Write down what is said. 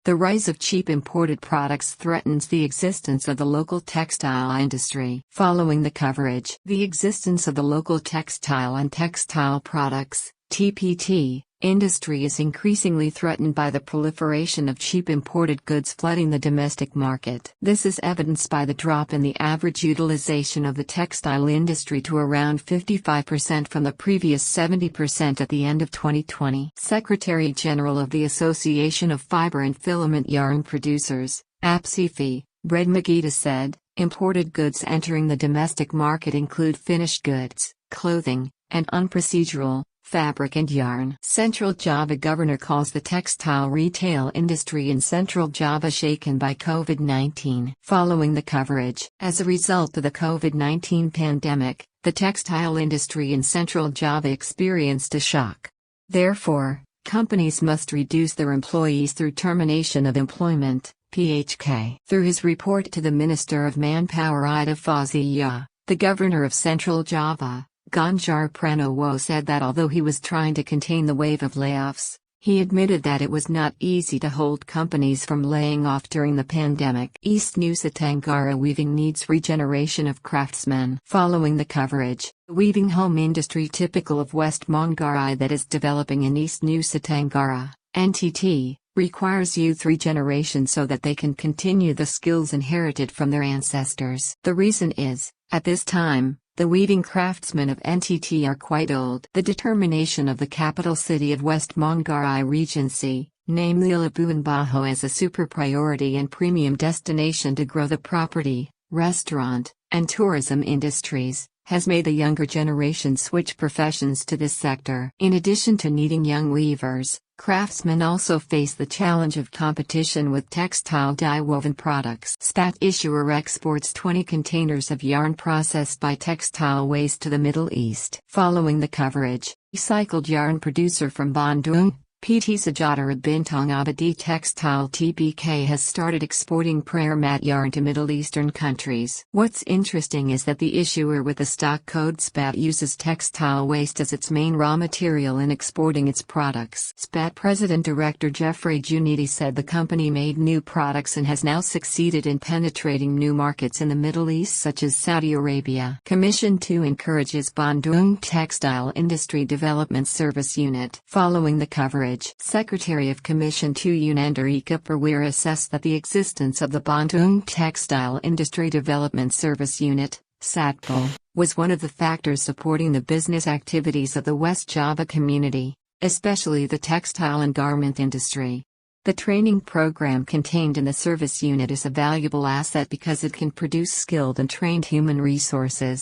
The rise of cheap imported products threatens the existence of the local textile industry. Following the coverage, the existence of the local textile and textile products (TPT) industry is increasingly threatened by the proliferation of cheap imported goods flooding the domestic market. This is evidenced by the drop in the average utilization of the textile industry to around 55% from the previous 70% at the end of 2020. Secretary General of the Association of Fiber and Filament Yarn Producers, APSIFI, Brad Magida said, imported goods entering the domestic market include finished goods, clothing, and unprocedural fabric and yarn. Central Java governor calls the textile retail industry in Central Java shaken by COVID-19. Following the coverage, as a result of the COVID-19 pandemic, the textile industry in Central Java experienced a shock. Therefore, companies must reduce their employees through termination of employment, PHK. Through his report to the Minister of Manpower Ida Fauziya, the governor of Central Java, Ganjar Pranowo said that although he was trying to contain the wave of layoffs, he admitted that it was not easy to hold companies from laying off during the pandemic. East Nusa Tenggara weaving needs regeneration of craftsmen. Following the coverage, the weaving home industry typical of West Manggarai that is developing in East Nusa Tenggara, NTT, requires youth regeneration so that they can continue the skills inherited from their ancestors. The reason is, at this time, the weaving craftsmen of NTT are quite old. The determination of the capital city of West Manggarai Regency, namely Labuan Bajo as a super priority and premium destination to grow the property, restaurant, and tourism industries, has made the younger generation switch professions to this sector. In addition to needing young weavers, craftsmen also face the challenge of competition with textile dye-woven products. SPAT issuer exports 20 containers of yarn processed by textile waste to the Middle East. Following the coverage, recycled yarn producer from Bandung, PT Sejahtera Bintang Abadi Textile Tbk has started exporting prayer mat yarn to Middle Eastern countries. What's interesting is that the issuer with the stock code SPAT uses textile waste as its main raw material in exporting its products. SPAT President Director Jeffrey Junidi said the company made new products and has now succeeded in penetrating new markets in the Middle East such as Saudi Arabia. Commission 2 encourages Bandung Textile Industry Development Service Unit. Following the coverage, Secretary of Commission 2 Yunandar Ika Perwira assessed that the existence of the Bandung Textile Industry Development Service Unit, SATPO, was one of the factors supporting the business activities of the West Java community, especially the textile and garment industry. The training program contained in the service unit is a valuable asset because it can produce skilled and trained human resources.